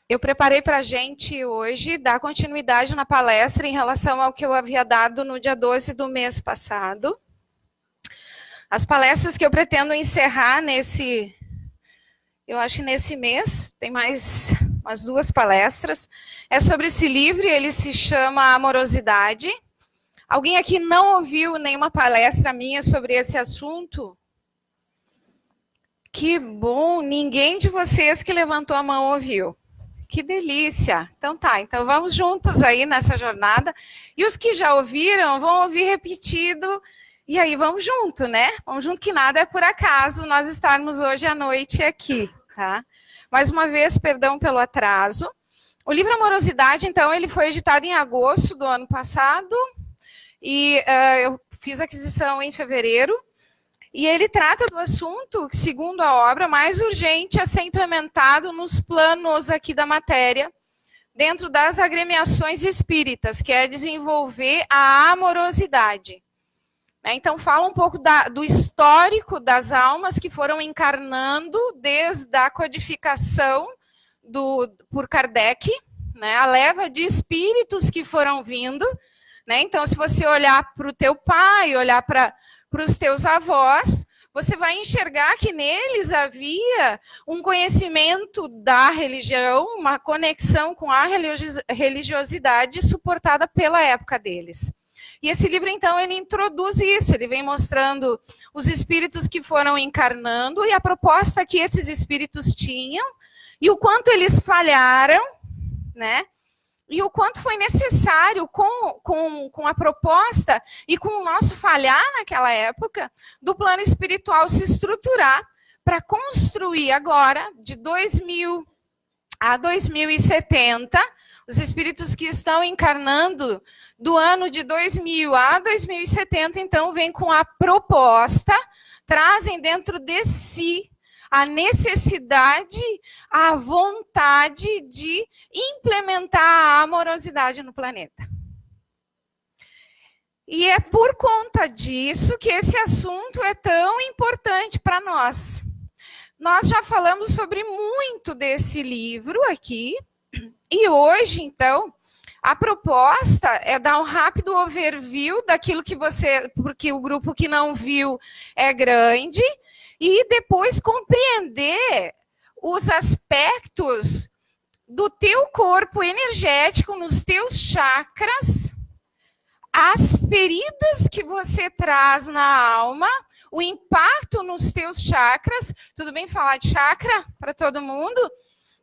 Eu preparei para a gente hoje dar continuidade na palestra em relação ao que eu havia dado no dia 12 do mês passado. As palestras que eu pretendo encerrar nesse mês, tem mais umas 2 palestras, é sobre esse livro, ele se chama Amorosidade. Alguém aqui não ouviu nenhuma palestra minha sobre esse assunto? Que bom, ninguém de vocês que levantou a mão ouviu. Que delícia. Então tá, então vamos juntos aí nessa jornada. E os que já ouviram, vão ouvir repetido. E aí vamos junto, né? Vamos junto que nada é por acaso nós estarmos hoje à noite aqui, tá? Mais uma vez, perdão pelo atraso. O livro Amorosidade, então, ele foi editado em agosto do ano passado. E eu fiz a aquisição em fevereiro. E ele trata do assunto, segundo a obra, mais urgente a ser implementado nos planos aqui da matéria, dentro das agremiações espíritas, que é desenvolver a amorosidade. Então, fala um pouco do histórico das almas que foram encarnando desde a codificação por Kardec, né, a leva de espíritos que foram vindo. Né? Então, se você olhar para o teu pai, olhar para os teus avós, você vai enxergar que neles havia um conhecimento da religião, uma conexão com a religiosidade suportada pela época deles. E esse livro, então, ele introduz isso, ele vem mostrando os espíritos que foram encarnando e a proposta que esses espíritos tinham e o quanto eles falharam, né? E o quanto foi necessário com a proposta e com o nosso falhar naquela época do plano espiritual se estruturar para construir agora, de 2000 a 2070, os espíritos que estão encarnando do ano de 2000 a 2070, então, vêm com a proposta, trazem dentro de si a necessidade, a vontade de implementar a amorosidade no planeta. E é por conta disso que esse assunto é tão importante para nós. Nós já falamos sobre muito desse livro aqui, e hoje, então, a proposta é dar um rápido overview daquilo que porque o grupo que não viu é grande, e depois compreender os aspectos do teu corpo energético, nos teus chakras, as feridas que você traz na alma, o impacto nos teus chakras. Tudo bem falar de chakra para todo mundo?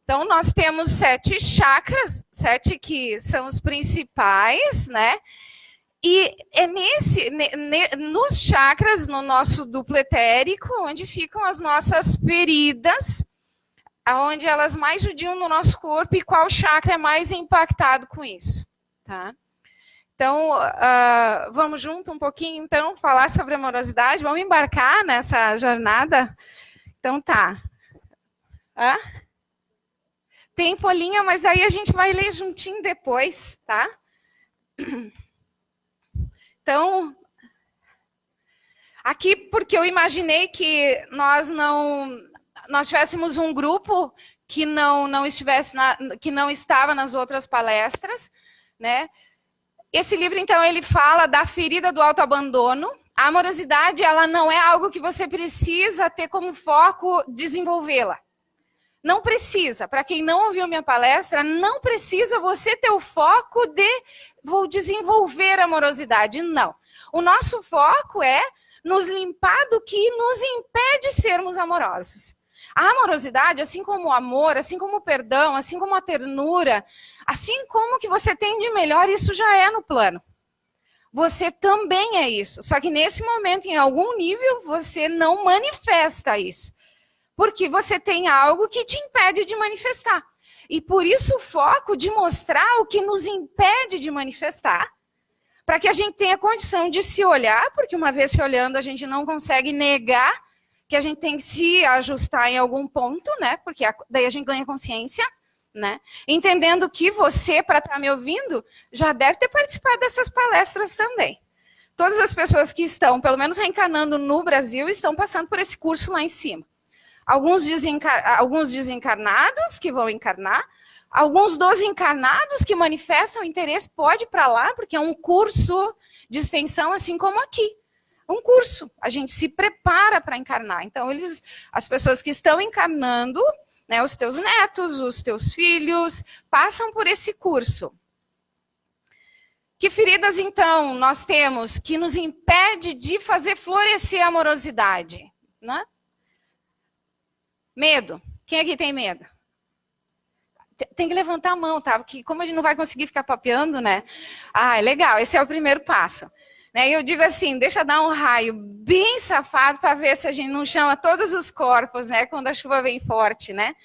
Então, nós temos 7 chakras, 7 que são os principais, né? E é nos chakras, no nosso duplo etérico, onde ficam as nossas feridas, onde elas mais judiam no nosso corpo e qual chakra é mais impactado com isso. Tá? Então, vamos junto um pouquinho, então, falar sobre amorosidade. Vamos embarcar nessa jornada? Então, tá. Tem folhinha, mas aí a gente vai ler juntinho depois, tá? Então, aqui porque eu imaginei que nós tivéssemos um grupo que não estava nas outras palestras, né? Esse livro, então, ele fala da ferida do autoabandono. A amorosidade, ela não é algo que você precisa ter como foco desenvolvê-la. Não precisa. Para quem não ouviu minha palestra, não precisa você ter o foco de vou desenvolver a amorosidade. Não. O nosso foco é nos limpar do que nos impede de sermos amorosos. A amorosidade, assim como o amor, assim como o perdão, assim como a ternura, assim como o que você tem de melhor, isso já é no plano. Você também é isso. Só que nesse momento, em algum nível, você não manifesta isso. Porque você tem algo que te impede de manifestar. E por isso o foco de mostrar o que nos impede de manifestar, para que a gente tenha condição de se olhar, porque uma vez se olhando a gente não consegue negar que a gente tem que se ajustar em algum ponto, né? Porque daí a gente ganha consciência, né? Entendendo que você, para estar me ouvindo, já deve ter participado dessas palestras também. Todas as pessoas que estão, pelo menos reencarnando no Brasil, estão passando por esse curso lá em cima. alguns desencarnados que vão encarnar, alguns dos encarnados que manifestam interesse, pode ir para lá, porque é um curso de extensão, assim como aqui. Um curso, a gente se prepara para encarnar. Então, as pessoas que estão encarnando, né, os teus netos, os teus filhos, passam por esse curso. Que feridas, então, nós temos que nos impede de fazer florescer a amorosidade? Né? Medo. Quem aqui tem medo? Tem que levantar a mão, tá? Porque como a gente não vai conseguir ficar papeando, né? Ah, é legal, esse é o primeiro passo. Né? Eu digo assim, deixa dar um raio bem safado para ver se a gente não chama todos os corpos, né? Quando a chuva vem forte, né?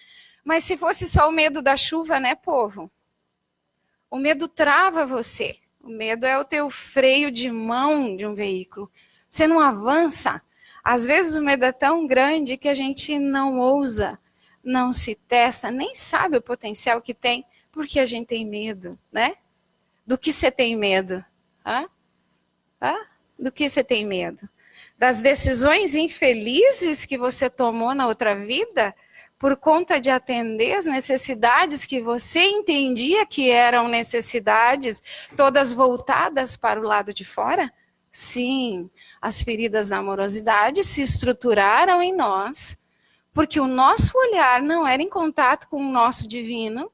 Mas se fosse só o medo da chuva, né, povo? O medo trava você. O medo é o teu freio de mão de um veículo. Você não avança. Às vezes o medo é tão grande que a gente não ousa, não se testa, nem sabe o potencial que tem, porque a gente tem medo, né? Do que você tem medo? Hã? Do que você tem medo? Das decisões infelizes que você tomou na outra vida? Por conta de atender as necessidades que você entendia que eram necessidades, todas voltadas para o lado de fora? Sim, as feridas da amorosidade se estruturaram em nós, porque o nosso olhar não era em contato com o nosso divino,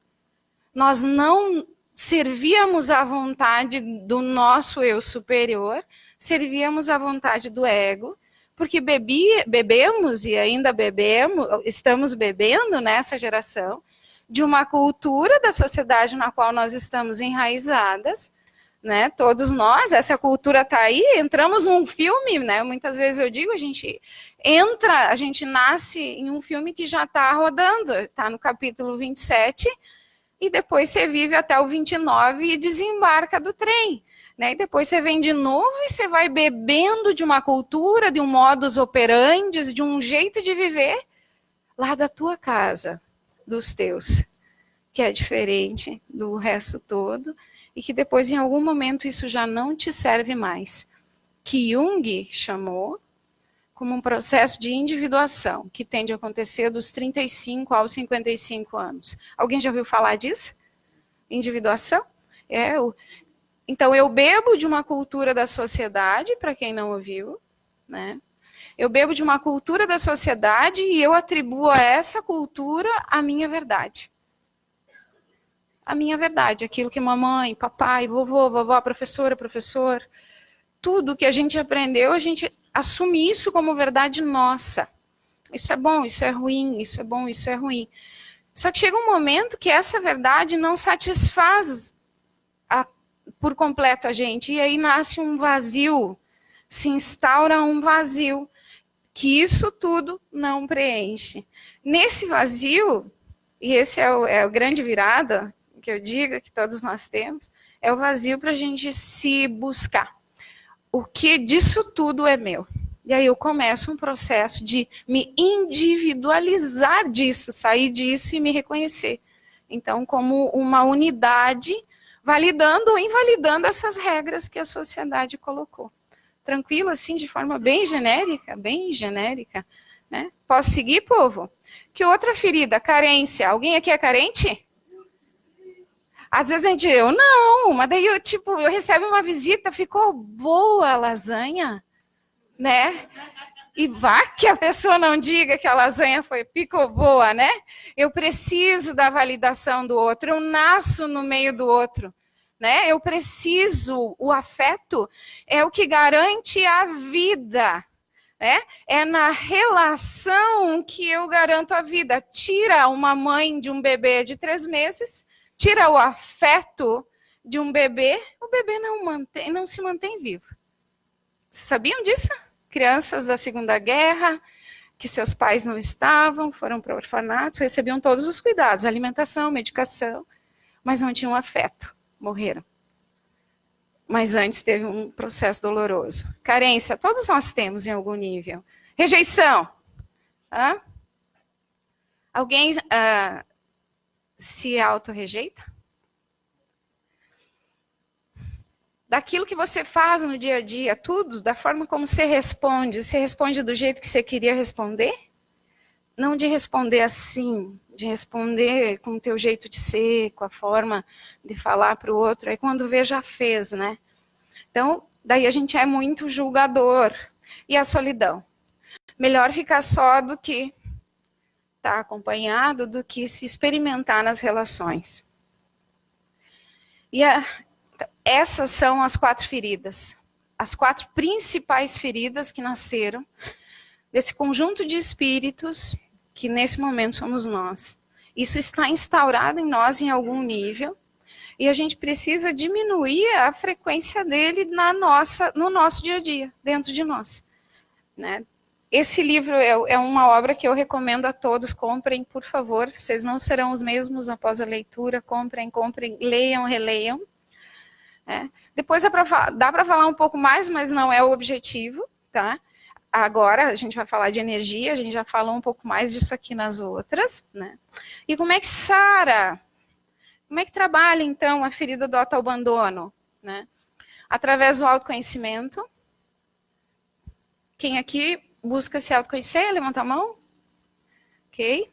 nós não servíamos à vontade do nosso eu superior, servíamos à vontade do ego, porque bebemos e ainda bebemos, estamos bebendo nessa geração, de uma cultura da sociedade na qual nós estamos enraizadas, né? Todos nós, essa cultura está aí, entramos num filme, né? Muitas vezes eu digo, a gente nasce em um filme que já está rodando, está no capítulo 27, e depois você vive até o 29 e desembarca do trem. Né? E depois você vem de novo e você vai bebendo de uma cultura, de um modus operandi, de um jeito de viver lá da tua casa, dos teus, que é diferente do resto todo e que depois em algum momento isso já não te serve mais. Que Jung chamou como um processo de individuação, que tende a acontecer dos 35 aos 55 anos. Alguém já ouviu falar disso? Individuação? Então, eu bebo de uma cultura da sociedade, para quem não ouviu, né? Eu bebo de uma cultura da sociedade e eu atribuo a essa cultura a minha verdade. A minha verdade, aquilo que mamãe, papai, vovó, professora, professor, tudo que a gente aprendeu, a gente assume isso como verdade nossa. Isso é bom, isso é ruim, isso é bom, isso é ruim. Só que chega um momento que essa verdade não satisfaz por completo a gente, e aí nasce um vazio, se instaura um vazio, que isso tudo não preenche. Nesse vazio, e esse é o grande virada, que eu digo, que todos nós temos, é o vazio para a gente se buscar. O que disso tudo é meu? E aí eu começo um processo de me individualizar disso, sair disso e me reconhecer. Então, como uma unidade, validando ou invalidando essas regras que a sociedade colocou. Tranquilo, assim, de forma bem genérica, né? Posso seguir, povo? Que outra ferida? Carência. Alguém aqui é carente? Às vezes a gente, eu não, mas daí eu recebo uma visita, ficou boa a lasanha, né? E vá que a pessoa não diga que a lasanha ficou boa, né? Eu preciso da validação do outro, eu nasço no meio do outro, né? Eu preciso, o afeto é o que garante a vida, né? É na relação que eu garanto a vida. Tira uma mãe de um bebê de 3 meses, tira o afeto de um bebê, o bebê não se mantém vivo. Vocês sabiam disso? Crianças da Segunda Guerra, que seus pais não estavam, foram para orfanatos, recebiam todos os cuidados, alimentação, medicação, mas não tinham afeto, morreram. Mas antes teve um processo doloroso. Carência, todos nós temos em algum nível. Rejeição. Alguém se autorrejeita? Daquilo que você faz no dia a dia, tudo, da forma como você responde do jeito que você queria responder? não de responder assim, de responder com o teu jeito de ser, com a forma de falar para o outro. Aí quando vê, já fez, né? Então, daí a gente é muito julgador. E a solidão? Melhor ficar só do que estar acompanhado, do que se experimentar nas relações. E essas são as 4 feridas. As 4 principais feridas que nasceram desse conjunto de espíritos que nesse momento somos nós. Isso está instaurado em nós em algum nível e a gente precisa diminuir a frequência dele no nosso dia a dia, dentro de nós. Né? Esse livro é uma obra que eu recomendo a todos, comprem, por favor, vocês não serão os mesmos após a leitura, comprem, leiam, releiam. Depois dá para falar um pouco mais, mas não é o objetivo, tá? Agora a gente vai falar de energia, a gente já falou um pouco mais disso aqui nas outras, né? E como é que sara? Como é que trabalha, então, a ferida do autoabandono? Né? Através do autoconhecimento. Quem aqui busca se autoconhecer? Levanta a mão. Ok?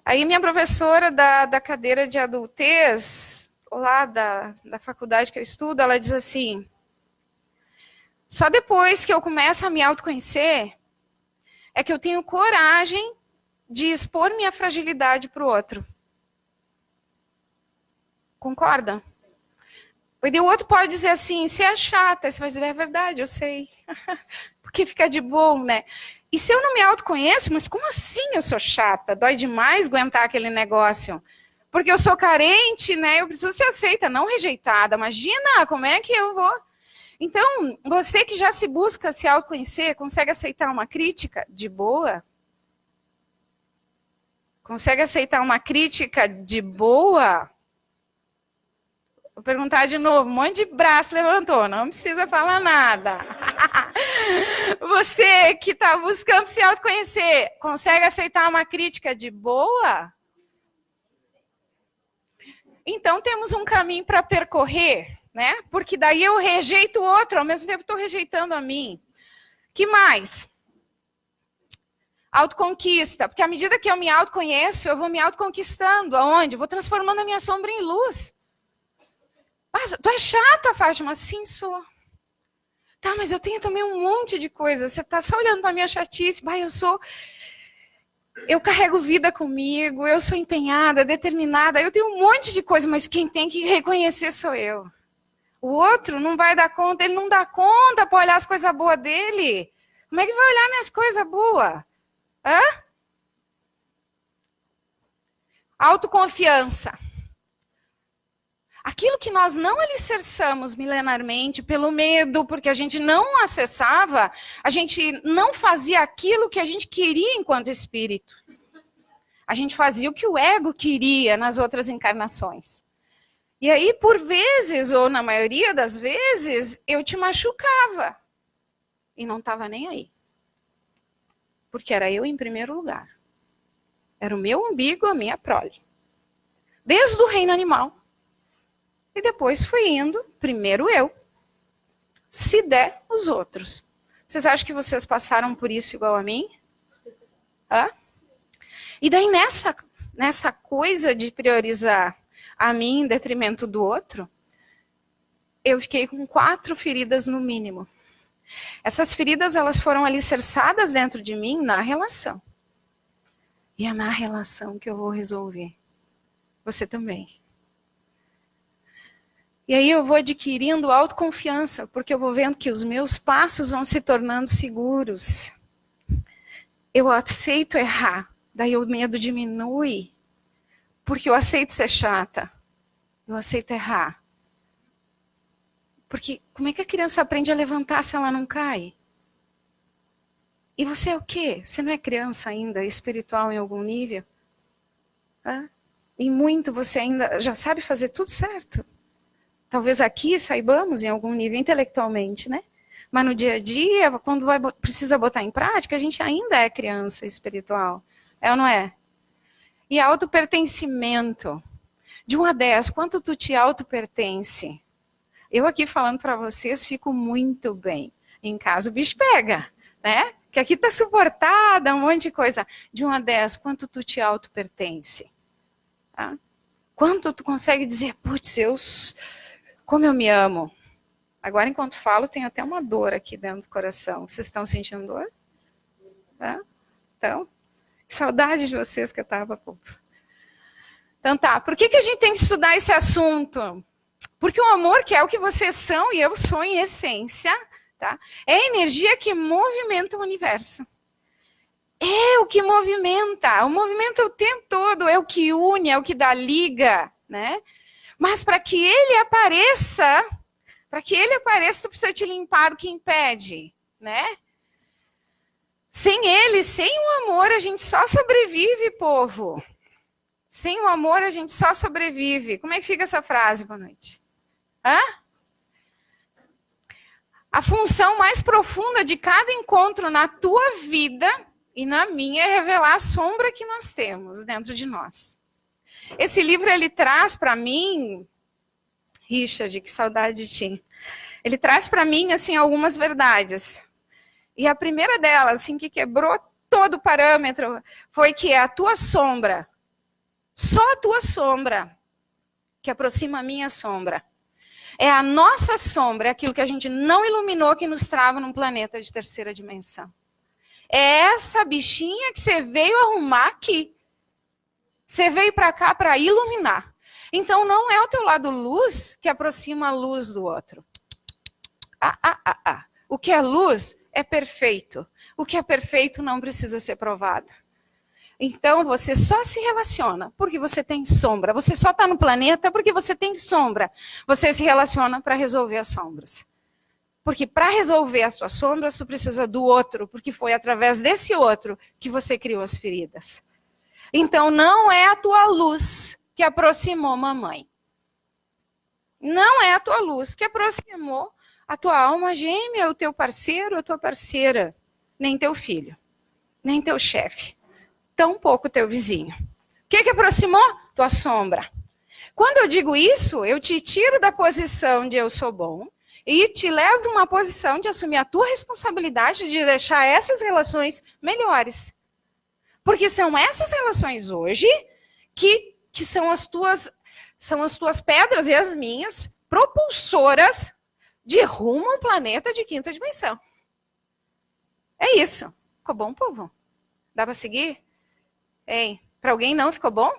Aí minha professora da cadeira de adultez, lá da faculdade que eu estudo, ela diz assim, só depois que eu começo a me autoconhecer, é que eu tenho coragem de expor minha fragilidade para o outro. Concorda? E o outro pode dizer assim, você é chata, você vai dizer, é verdade, eu sei. Porque fica de bom, né? E se eu não me autoconheço, mas como assim eu sou chata? Dói demais aguentar aquele negócio. Porque eu sou carente, né? Eu preciso ser aceita, não rejeitada. Imagina, como é que eu vou... Então, você que já se busca se autoconhecer, consegue aceitar uma crítica de boa? Consegue aceitar uma crítica de boa? Vou perguntar de novo, um monte de braço levantou, não precisa falar nada. Você que está buscando se autoconhecer, consegue aceitar uma crítica de boa? Então temos um caminho para percorrer, né? Porque daí eu rejeito o outro, ao mesmo tempo estou rejeitando a mim. Que mais? Autoconquista, porque à medida que eu me autoconheço, eu vou me autoconquistando. Aonde? Eu vou transformando a minha sombra em luz. Ah, tu é chata, Fátima? Sim, sou. Tá, mas eu tenho também um monte de coisa. Você tá só olhando para minha chatice. Bah, eu carrego vida comigo, eu sou empenhada, determinada, eu tenho um monte de coisa, mas quem tem que reconhecer sou eu. O outro não vai dar conta, ele não dá conta para olhar as coisas boas dele. Como é que vai olhar minhas coisas boas? Hã? Autoconfiança. Aquilo que nós não alicerçamos milenarmente pelo medo, porque a gente não acessava, a gente não fazia aquilo que a gente queria enquanto espírito. A gente fazia o que o ego queria nas outras encarnações. E aí, por vezes, ou na maioria das vezes, eu te machucava. E não estava nem aí. Porque era eu em primeiro lugar. Era o meu umbigo, a minha prole. Desde o reino animal. E depois fui indo, primeiro eu, se der, os outros. Vocês acham que vocês passaram por isso igual a mim? Hã? E daí nessa coisa de priorizar a mim em detrimento do outro, eu fiquei com 4 feridas no mínimo. Essas feridas, elas foram alicerçadas dentro de mim na relação. E é na relação que eu vou resolver. Você também. E aí eu vou adquirindo autoconfiança, porque eu vou vendo que os meus passos vão se tornando seguros. Eu aceito errar, daí o medo diminui, porque eu aceito ser chata. Eu aceito errar. Porque como é que a criança aprende a levantar se ela não cai? E você é o quê? Você não é criança ainda, espiritual em algum nível? E muito você ainda já sabe fazer tudo certo. Talvez aqui saibamos em algum nível intelectualmente, né? Mas no dia a dia, quando precisa botar em prática, a gente ainda é criança espiritual. É ou não é? E autopertencimento. De 1 a 10, quanto tu te autopertence? Eu aqui falando para vocês, fico muito bem. Em casa o bicho pega, né? Que aqui tá suportada, um monte de coisa. De 1 a 10, quanto tu te auto-pertence? Tá? Quanto tu consegue dizer, putz, como eu me amo? Agora, enquanto falo, tem até uma dor aqui dentro do coração. Vocês estão sentindo dor? Tá? Então, que saudade de vocês que eu estava, povo. Então tá, por que a gente tem que estudar esse assunto? Porque o amor, que é o que vocês são e eu sou em essência, tá? É a energia que movimenta o universo. É o que movimenta. O movimento o tempo todo, é o que une, é o que dá liga, né? Mas para que ele apareça, tu precisa te limpar do que impede, né? Sem ele, sem o amor, a gente só sobrevive, povo. Sem o amor, a gente só sobrevive. Como é que fica essa frase? Boa noite. Hã? A função mais profunda de cada encontro na tua vida e na minha é revelar a sombra que nós temos dentro de nós. Esse livro, ele traz para mim, Richard, que saudade de ti. Ele traz para mim, assim, algumas verdades. E a primeira delas, assim, que quebrou todo o parâmetro, foi que é a tua sombra, só a tua sombra, que aproxima a minha sombra. É a nossa sombra, é aquilo que a gente não iluminou, que nos trava num planeta de terceira dimensão. É essa bichinha que você veio arrumar aqui. Você veio para cá para iluminar. Então não é o teu lado luz que aproxima a luz do outro. O que é luz é perfeito. O que é perfeito não precisa ser provado. Então você só se relaciona porque você tem sombra. Você só está no planeta porque você tem sombra. Você se relaciona para resolver as sombras. Porque para resolver as suas sombras, tu precisa do outro, porque foi através desse outro que você criou as feridas. Então não é a tua luz que aproximou mamãe. Não é a tua luz que aproximou a tua alma gêmea, o teu parceiro, a tua parceira. Nem teu filho, nem teu chefe. Tampouco teu vizinho. O que aproximou? Tua sombra. Quando eu digo isso, eu te tiro da posição de eu sou bom e te levo para uma posição de assumir a tua responsabilidade de deixar essas relações melhores. Porque são essas relações hoje que são as tuas pedras e as minhas propulsoras de rumo ao planeta de quinta dimensão. É isso. Ficou bom, povo? Dá para seguir? Ei, para alguém não ficou bom?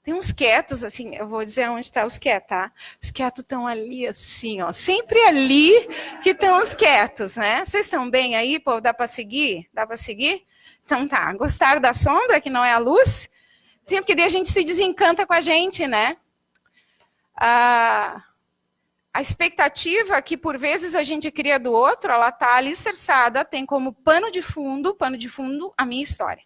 Tem uns quietos, assim, eu vou dizer onde está os quietos, tá? Os quietos estão ali, assim, ó. Sempre ali que estão os quietos, né? Vocês estão bem aí, povo? Dá para seguir? Dá para seguir? Então tá. Gostaram da sombra, que não é a luz? Sim, porque daí a gente se desencanta com a gente, né? A expectativa que por vezes a gente cria do outro, ela tá alicerçada, tem como pano de fundo, a minha história.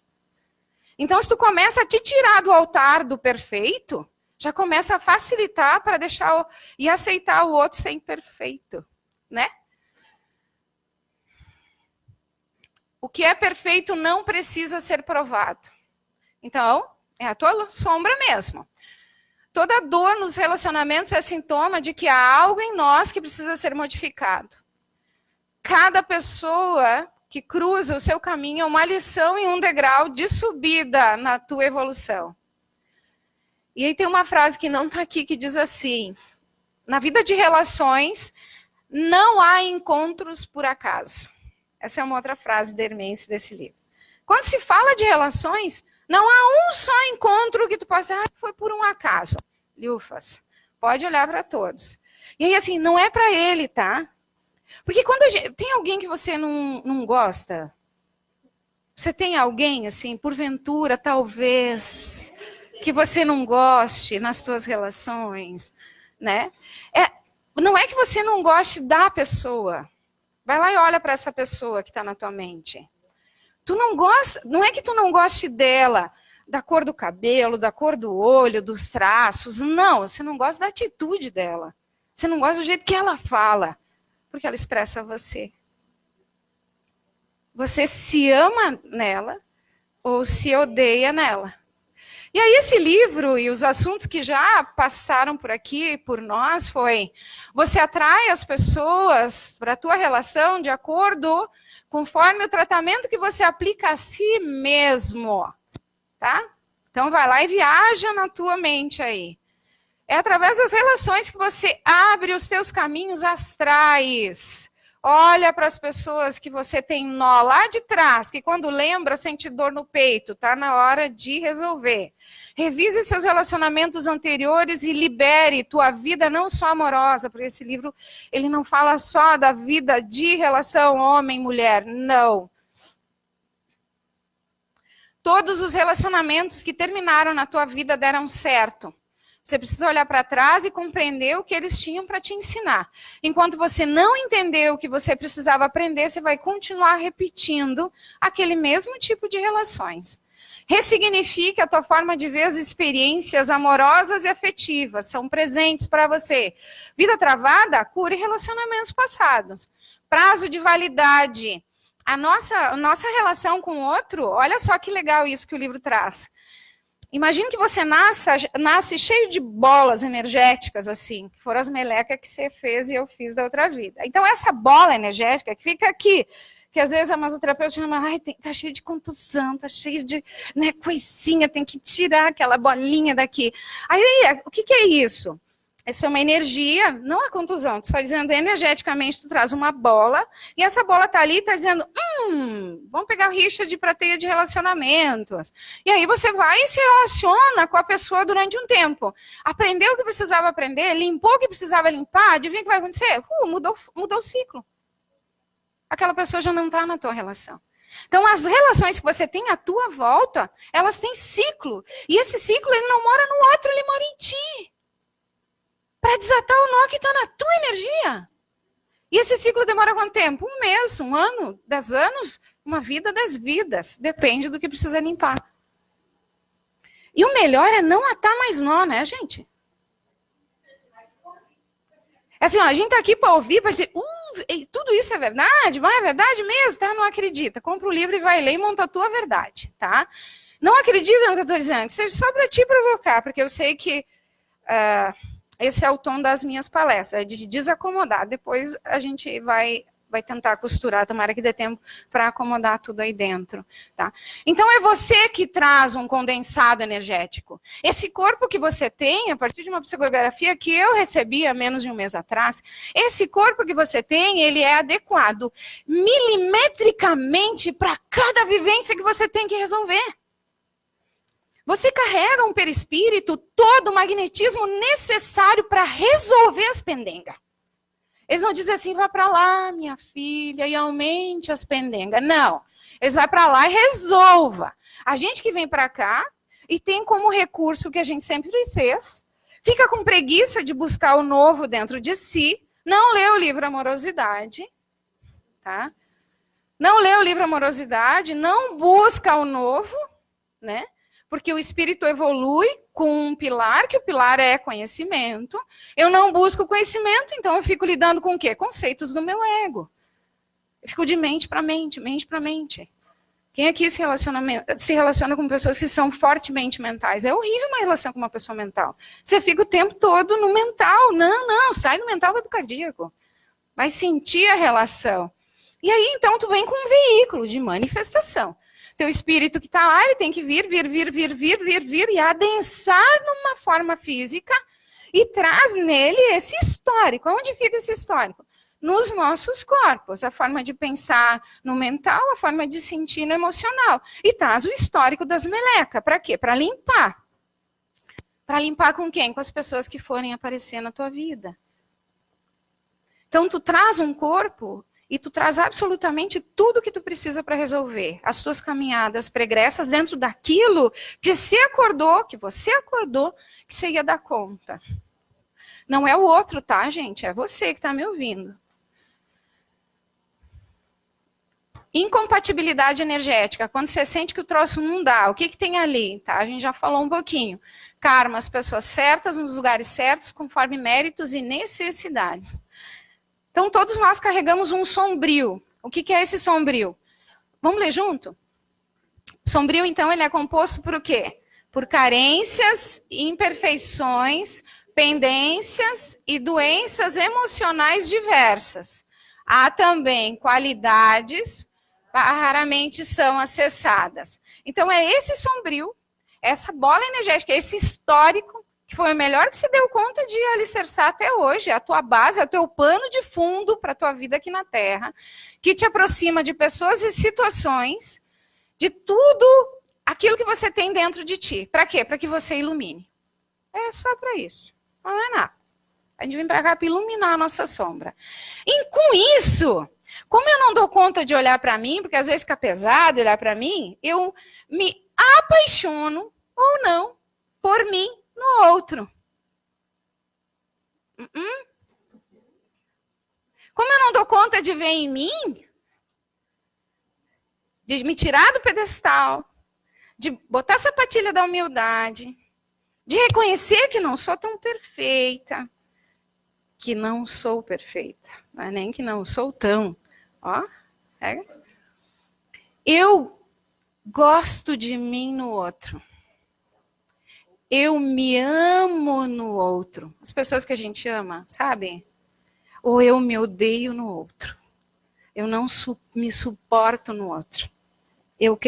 Então, se tu começa a te tirar do altar do perfeito, já começa a facilitar para deixar e aceitar o outro sem perfeito, né? O que é perfeito não precisa ser provado. Então, é a tua sombra mesmo. Toda dor nos relacionamentos é sintoma de que há algo em nós que precisa ser modificado. Cada pessoa que cruza o seu caminho é uma lição e um degrau de subida na tua evolução. E aí tem uma frase que não está aqui, que diz assim: na vida de relações, não há encontros por acaso. Essa é uma outra frase da Hermêncio desse livro. Quando se fala de relações, não há um só encontro que tu possa dizer, foi por um acaso. Lufas, pode olhar para todos. E aí, assim, não é para ele, tá? Porque quando tem alguém que você não gosta, você tem alguém, assim, porventura, talvez, que você não goste nas suas relações, né? Não é que você não goste da pessoa. Vai lá e olha para essa pessoa que está na tua mente. Tu não gosta, não é que tu não goste dela, da cor do cabelo, da cor do olho, dos traços. Não, você não gosta da atitude dela. Você não gosta do jeito que ela fala. Porque ela expressa você. Você se ama nela ou se odeia nela. E aí esse livro e os assuntos que já passaram por aqui, por nós, foi: você atrai as pessoas para a tua relação de acordo conforme o tratamento que você aplica a si mesmo, tá? Então vai lá e viaja na tua mente aí. É através das relações que você abre os teus caminhos astrais. Olha para as pessoas que você tem nó lá de trás, que quando lembra sente dor no peito, tá na hora de resolver. Revise seus relacionamentos anteriores e libere tua vida não só amorosa, porque esse livro ele não fala só da vida de relação homem-mulher, não. Todos os relacionamentos que terminaram na tua vida deram certo. Você precisa olhar para trás e compreender o que eles tinham para te ensinar. Enquanto você não entender o que você precisava aprender, você vai continuar repetindo aquele mesmo tipo de relações. Ressignifique a tua forma de ver as experiências amorosas e afetivas. São presentes para você. Vida travada, cure relacionamentos passados. Prazo de validade. A nossa relação com o outro, olha só que legal isso que o livro traz. Imagina que você nasce cheio de bolas energéticas, assim, que foram as melecas que você fez e eu fiz da outra vida. Então, essa bola energética que fica aqui, que às vezes a masoterapeuta chama, ai, tá cheio de contusão, tá cheio de coisinha, tem que tirar aquela bolinha daqui. Aí, o que é isso? Essa é uma energia, não é contusão, tu está dizendo energeticamente, tu traz uma bola, e essa bola tá ali, tá dizendo, vamos pegar o Richard para teia de relacionamentos. E aí você vai e se relaciona com a pessoa durante um tempo. Aprendeu o que precisava aprender, limpou o que precisava limpar, adivinha o que vai acontecer? Mudou o ciclo. Aquela pessoa já não está na tua relação. Então, as relações que você tem à tua volta, elas têm ciclo. E esse ciclo, ele não mora no outro, ele mora em ti. Para desatar o nó que está na tua energia. E esse ciclo demora quanto tempo? 1 mês, 1 ano, 10 anos, uma vida, 10 vidas. Depende do que precisa limpar. E o melhor é não atar mais nó, né, gente? Assim, ó, a gente tá aqui para ouvir, para dizer, tudo isso é verdade? Mas é verdade mesmo? Tá? Não acredita. Compra o livro e vai ler e monta a tua verdade, tá? Não acredita no que eu estou dizendo. Isso é só para te provocar, porque eu sei que... esse é o tom das minhas palestras, é de desacomodar. Depois a gente vai tentar costurar, tomara que dê tempo para acomodar tudo aí dentro. Tá? Então é você que traz um condensado energético. Esse corpo que você tem, a partir de uma psicografia que eu recebi há menos de 1 mês atrás, esse corpo que você tem, ele é adequado milimetricamente para cada vivência que você tem que resolver. Você carrega um perispírito, todo o magnetismo necessário para resolver as pendengas. Eles não dizem assim, vá para lá, minha filha, e aumente as pendengas. Não, eles vão para lá e resolva. A gente que vem para cá e tem como recurso que a gente sempre fez, fica com preguiça de buscar o novo dentro de si, não lê o livro Amorosidade, tá? Não lê o livro Amorosidade, não busca o novo, né? Porque o espírito evolui com um pilar, que o pilar é conhecimento. Eu não busco conhecimento, então eu fico lidando com o quê? Conceitos do meu ego. Eu fico de mente para mente, mente para mente. Quem aqui se relaciona com pessoas que são fortemente mentais? É horrível uma relação com uma pessoa mental. Você fica o tempo todo no mental. Não, sai do mental, vai pro cardíaco. Vai sentir a relação. E aí, então, tu vem com um veículo de manifestação. Teu espírito que está lá, ele tem que vir e adensar numa forma física e traz nele esse histórico. Onde fica esse histórico? Nos nossos corpos. A forma de pensar no mental, a forma de sentir no emocional. E traz o histórico das melecas. Para quê? Para limpar. Para limpar com quem? Com as pessoas que forem aparecer na tua vida. Então, tu traz um corpo... e tu traz absolutamente tudo que tu precisa para resolver. As tuas caminhadas pregressas dentro daquilo que você acordou, que você ia dar conta. Não é o outro, tá, gente? É você que está me ouvindo. Incompatibilidade energética. Quando você sente que o troço não dá, o que tem ali? Tá? A gente já falou um pouquinho. Karma, as pessoas certas, nos lugares certos, conforme méritos e necessidades. Então, todos nós carregamos um sombrio. O que é esse sombrio? Vamos ler junto? Sombrio, então, ele é composto por o quê? por carências, imperfeições, pendências e doenças emocionais diversas. Há também qualidades raramente são acessadas. Então é esse sombrio, essa bola energética, esse histórico, que foi o melhor que você deu conta de alicerçar até hoje, a tua base, o teu pano de fundo para a tua vida aqui na Terra, que te aproxima de pessoas e situações, de tudo aquilo que você tem dentro de ti. Para quê? Para que você ilumine. É só para isso. Não é nada. A gente vem para cá para iluminar a nossa sombra. E com isso, como eu não dou conta de olhar para mim, porque às vezes fica pesado olhar para mim, eu me apaixono, ou não, por mim no outro. Como eu não dou conta de ver em mim, de me tirar do pedestal, de botar a sapatilha da humildade, de reconhecer que não sou tão perfeita, que não sou perfeita, mas nem que não sou tão. Ó, pega. Eu gosto de mim no outro. Eu me amo no outro. As pessoas que a gente ama, sabe? Ou eu me odeio no outro. Eu não me suporto no outro. Eu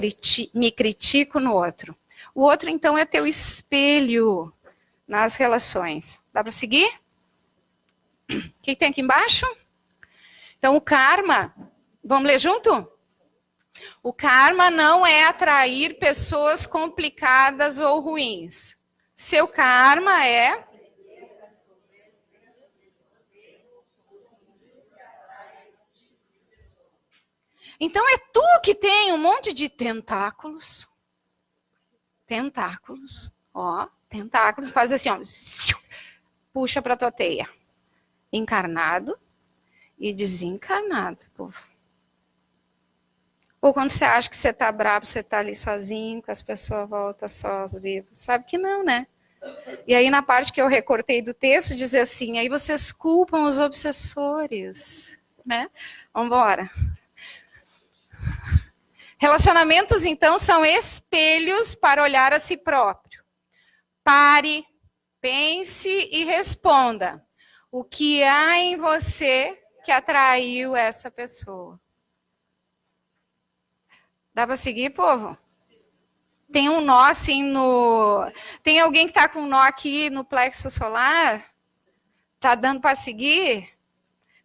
me critico no outro. O outro, então, é teu espelho nas relações. Dá para seguir? O que tem aqui embaixo? Então, o karma, vamos ler junto? O karma não é atrair pessoas complicadas ou ruins. Seu karma é... Então, é tu que tem um monte de tentáculos. Tentáculos. Ó, tentáculos. Faz assim, ó. Puxa para tua teia. Encarnado e desencarnado, povo. Ou quando você acha que você tá bravo, você tá ali sozinho, que as pessoas voltam só aos vivos. Sabe que não, né? E aí na parte que eu recortei do texto, diz assim, aí vocês culpam os obsessores, né? Vamos embora. Relacionamentos, então, são espelhos para olhar a si próprio. Pare, pense e responda. O que há em você que atraiu essa pessoa? Dá para seguir, povo? Tem um nó assim no... Tem alguém que está com um nó aqui no plexo solar? Tá dando para seguir?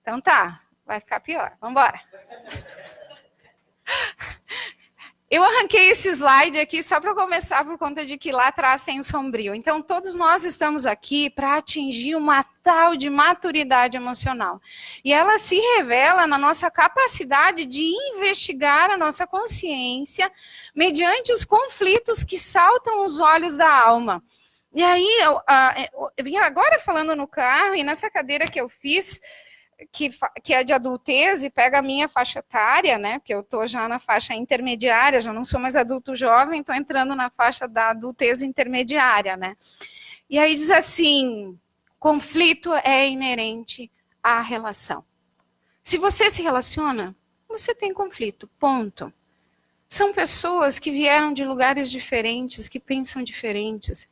Então tá, vai ficar pior. Vamos embora. Eu arranquei esse slide aqui só para começar por conta de que lá atrás tem um sombrio. Então, todos nós estamos aqui para atingir uma tal de maturidade emocional. E ela se revela na nossa capacidade de investigar a nossa consciência mediante os conflitos que saltam aos olhos da alma. E aí, eu vim agora falando no carro e nessa cadeira que eu fiz... Que é de adultez e pega a minha faixa etária, né? Porque eu estou já na faixa intermediária, já não sou mais adulto jovem, estou entrando na faixa da adultez intermediária, né? E aí diz assim, conflito é inerente à relação. Se você se relaciona, você tem conflito, ponto. São pessoas que vieram de lugares diferentes, que pensam diferentes.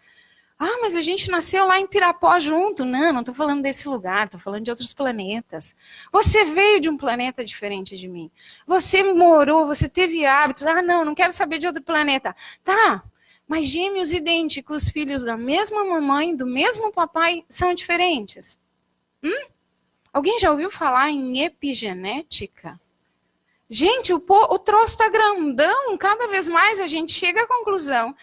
Ah, mas a gente nasceu lá em Pirapó junto. Não estou falando desse lugar, estou falando de outros planetas. Você veio de um planeta diferente de mim. Você morou, você teve hábitos. Ah, não quero saber de outro planeta. Tá, mas gêmeos idênticos, filhos da mesma mamãe, do mesmo papai, são diferentes. Alguém já ouviu falar em epigenética? Gente, o troço está grandão. Cada vez mais a gente chega à conclusão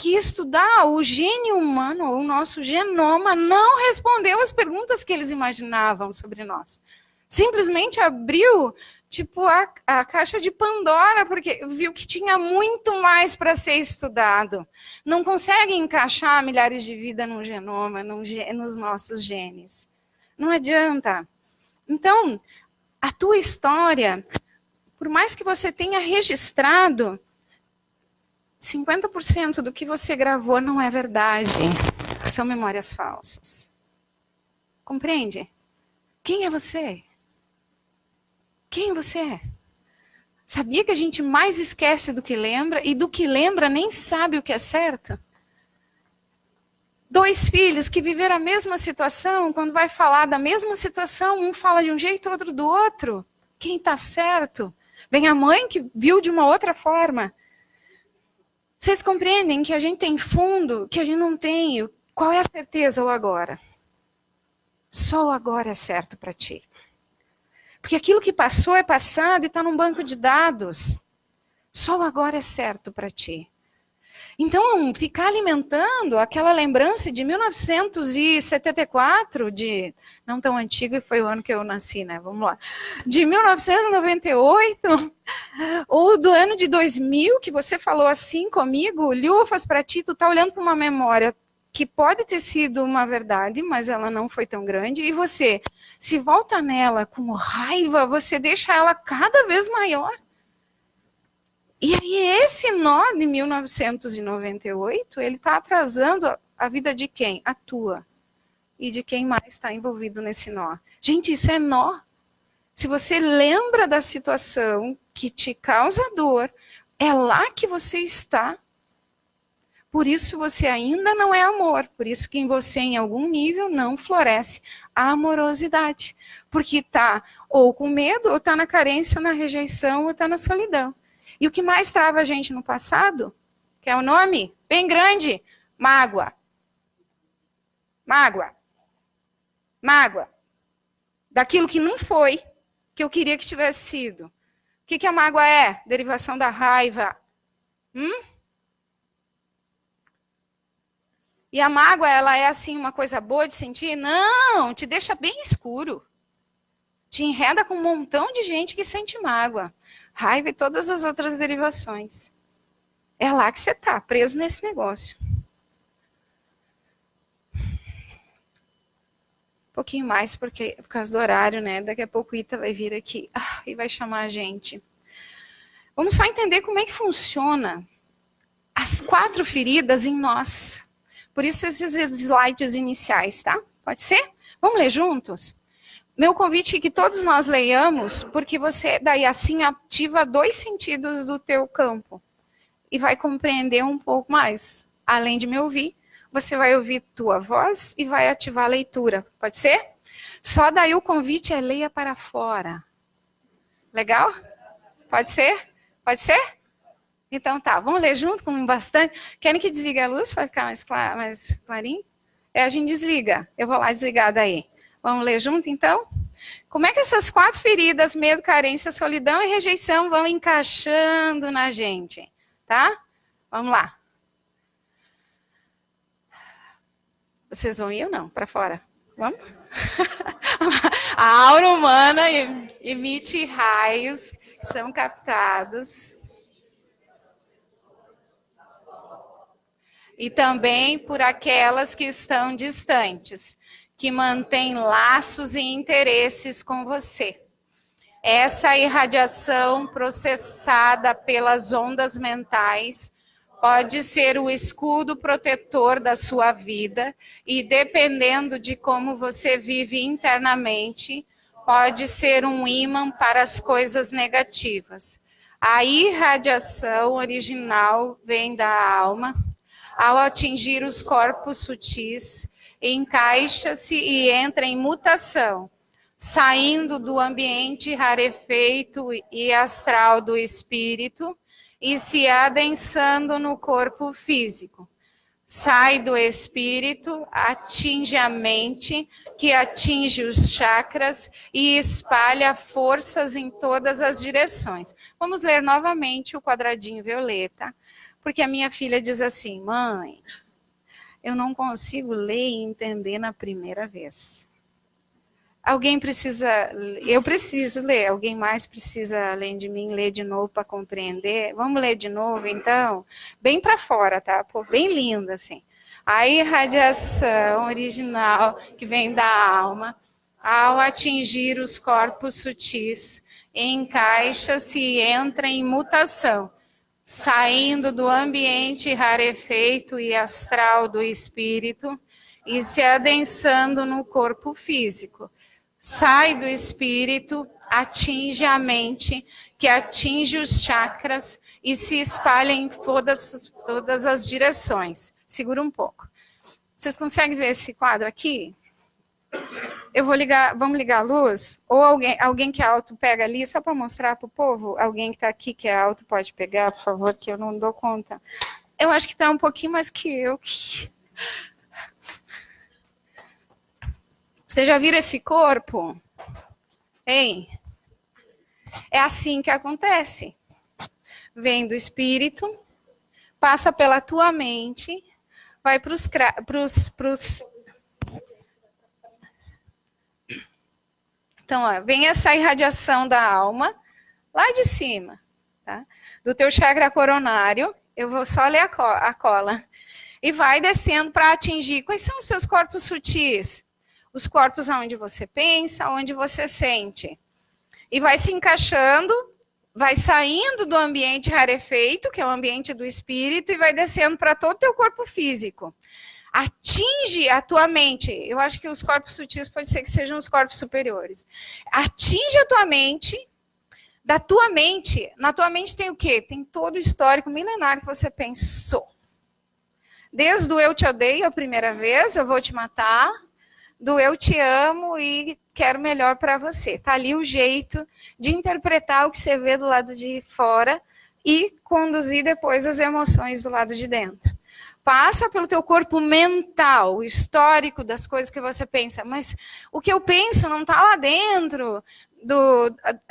que estudar o gene humano, o nosso genoma, não respondeu as perguntas que eles imaginavam sobre nós. Simplesmente abriu, tipo, a caixa de Pandora, porque viu que tinha muito mais para ser estudado. Não consegue encaixar milhares de vidas no genoma, nos nossos genes. Não adianta. Então, a tua história, por mais que você tenha registrado, 50% do que você gravou não é verdade. São memórias falsas. Compreende? Quem é você? Quem você é? Sabia que a gente mais esquece do que lembra e do que lembra nem sabe o que é certo? Dois filhos que viveram a mesma situação, quando vai falar da mesma situação, um fala de um jeito, outro do outro. Quem está certo? Vem a mãe que viu de uma outra forma. Vocês compreendem que a gente tem fundo, que a gente não tem? Qual é a certeza, o agora? Só o agora é certo para ti. Porque aquilo que passou é passado e está num banco de dados. Só o agora é certo para ti. Então, ficar alimentando aquela lembrança de 1974, de não tão antigo, e foi o ano que eu nasci, né? Vamos lá. De 1998, ou do ano de 2000, que você falou assim comigo, lufas para ti, tu tá olhando para uma memória que pode ter sido uma verdade, mas ela não foi tão grande, e você se volta nela com raiva, você deixa ela cada vez maior. E aí esse nó de 1998, ele está atrasando a vida de quem? A tua. E de quem mais está envolvido nesse nó. Gente, isso é nó. Se você lembra da situação que te causa dor, é lá que você está. Por isso você ainda não é amor. Por isso que em você, em algum nível, não floresce a amorosidade. Porque está ou com medo, ou está na carência, ou na rejeição, ou está na solidão. E o que mais trava a gente no passado, que é o nome bem grande, mágoa. Mágoa. Mágoa. Daquilo que não foi, que eu queria que tivesse sido. O que a mágoa é? Derivação da raiva. E a mágoa, ela é assim uma coisa boa de sentir? Não, te deixa bem escuro. Te enreda com um montão de gente que sente mágoa. Raiva e todas as outras derivações. É lá que você está, preso nesse negócio. Um pouquinho mais, porque por causa do horário, né? Daqui a pouco o Ita vai vir aqui e vai chamar a gente. Vamos só entender como é que funciona as 4 feridas em nós. Por isso esses slides iniciais, tá? Pode ser? Vamos ler juntos? Meu convite é que todos nós leiamos, porque você daí assim ativa 2 sentidos do teu campo. E vai compreender um pouco mais. Além de me ouvir, você vai ouvir tua voz e vai ativar a leitura. Pode ser? Só daí o convite é leia para fora. Legal? Pode ser? Pode ser? Então tá, vamos ler junto com bastante. Querem que desligue a luz para ficar mais clarinho? A gente desliga. Eu vou lá desligar daí. Vamos ler junto, então? Como é que essas 4 feridas, medo, carência, solidão e rejeição, vão encaixando na gente? Tá? Vamos lá. Vocês vão ir ou não? Para fora? Vamos? A aura humana emite raios que são captados. E também por aquelas que estão distantes, que mantêm laços e interesses com você. Essa irradiação processada pelas ondas mentais pode ser o escudo protetor da sua vida e, dependendo de como você vive internamente, pode ser um ímã para as coisas negativas. A irradiação original vem da alma. Ao atingir os corpos sutis, encaixa-se e entra em mutação, saindo do ambiente rarefeito e astral do espírito e se adensando no corpo físico. Sai do espírito, atinge a mente, que atinge os chakras e espalha forças em todas as direções. Vamos ler novamente o quadradinho violeta. Porque a minha filha diz assim, mãe, eu não consigo ler e entender na primeira vez. Eu preciso ler, alguém mais precisa, além de mim, ler de novo para compreender? Vamos ler de novo, então? Bem para fora, tá? Pô, bem lindo, assim. A irradiação original que vem da alma, ao atingir os corpos sutis, encaixa-se e entra em mutação, saindo do ambiente rarefeito e astral do espírito e se adensando no corpo físico. Sai do espírito, atinge a mente, que atinge os chakras e se espalha em todas as direções. Segura um pouco. Vocês conseguem ver esse quadro aqui? Eu vou ligar, vamos ligar a luz? Ou alguém que é alto pega ali, só para mostrar para o povo? Alguém que está aqui que é alto pode pegar, por favor, que eu não dou conta. Eu acho que está um pouquinho mais que eu. Você já viram esse corpo? Hein? É assim que acontece. Vem do espírito, passa pela tua mente, vai para os... Então, ó, vem essa irradiação da alma, lá de cima, tá? Do teu chakra coronário, eu vou só ler a cola, e vai descendo para atingir. Quais são os seus corpos sutis? Os corpos onde você pensa, onde você sente. E vai se encaixando, vai saindo do ambiente rarefeito, que é o ambiente do espírito, e vai descendo para todo o teu corpo físico. Atinge a tua mente. Eu acho que os corpos sutis pode ser que sejam os corpos superiores. Atinge a tua mente. Da tua mente, na tua mente tem o quê? Tem todo o histórico milenar que você pensou. Desde o eu te odeio a primeira vez, eu vou te matar, do eu te amo e quero melhor para você. Tá ali o jeito de interpretar o que você vê do lado de fora e conduzir depois as emoções do lado de dentro. Passa pelo teu corpo mental, o histórico das coisas que você pensa. Mas o que eu penso não está lá dentro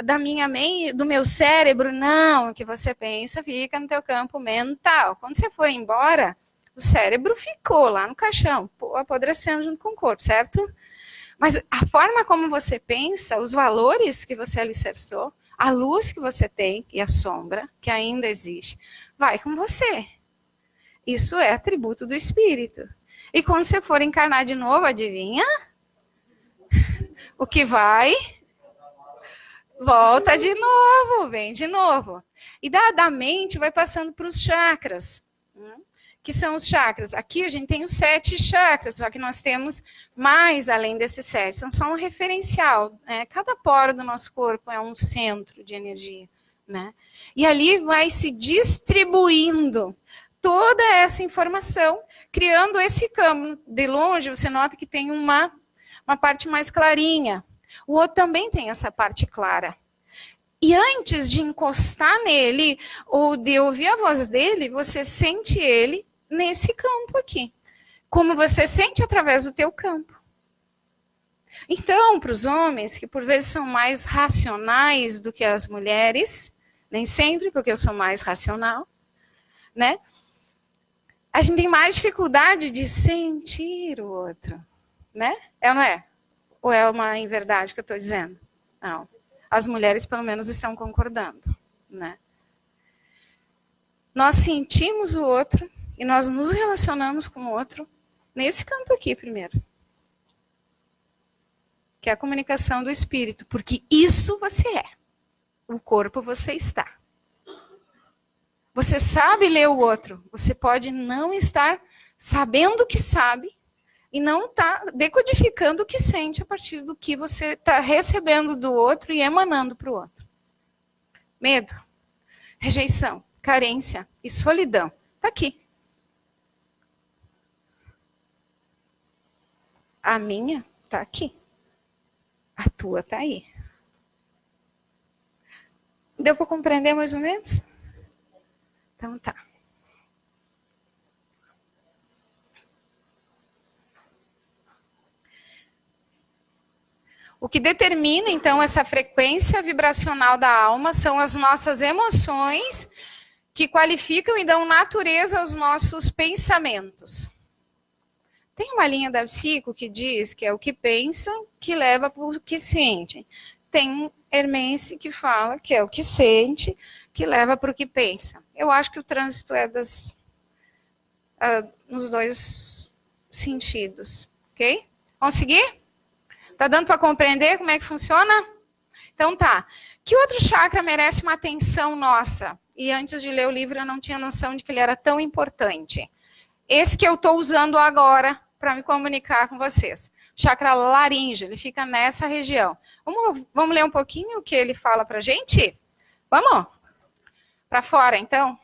da minha mente, do meu cérebro. Não, o que você pensa fica no teu campo mental. Quando você for embora, o cérebro ficou lá no caixão, apodrecendo junto com o corpo, certo? Mas a forma como você pensa, os valores que você alicerçou, a luz que você tem e a sombra, que ainda existe, vai com você. Isso é atributo do espírito. E quando você for encarnar de novo, adivinha? O que vai? Volta de novo, vem de novo. E da mente vai passando para os chakras. Que são os chakras? Aqui a gente tem os 7 chakras, só que nós temos mais além desses 7. São só um referencial. Cada poro do nosso corpo é um centro de energia. Né? E ali vai se distribuindo toda essa informação, criando esse campo. De longe, você nota que tem uma parte mais clarinha. O outro também tem essa parte clara. E antes de encostar nele, ou de ouvir a voz dele, você sente ele nesse campo aqui. Como você sente através do teu campo. Então, para os homens, que por vezes são mais racionais do que as mulheres, nem sempre, porque eu sou mais racional, né? A gente tem mais dificuldade de sentir o outro, né? É ou não é? Ou é uma inverdade que eu estou dizendo? Não. As mulheres, pelo menos, estão concordando, né? Nós sentimos o outro e nós nos relacionamos com o outro nesse campo aqui primeiro. Que é a comunicação do espírito, porque isso você é. O corpo você está. Você sabe ler o outro. Você pode não estar sabendo o que sabe e não estar decodificando o que sente a partir do que você está recebendo do outro e emanando para o outro. Medo, rejeição, carência e solidão. Está aqui. A minha está aqui. A tua está aí. Deu para compreender mais ou menos? Então tá. O que determina, então, essa frequência vibracional da alma são as nossas emoções que qualificam e dão natureza aos nossos pensamentos. Tem uma linha da psico que diz que é o que pensa que leva para o que sente. Tem Hermense que fala que é o que sente que leva para o que pensa. Eu acho que o trânsito é nos dois sentidos, ok? Vamos seguir? Tá dando para compreender como é que funciona? Então tá. Que outro chakra merece uma atenção nossa? E antes de ler o livro eu não tinha noção de que ele era tão importante. Esse que eu estou usando agora para me comunicar com vocês. Chakra laríngeo, ele fica nessa região. Vamos ler um pouquinho o que ele fala para a gente? Vamos? Para fora, então?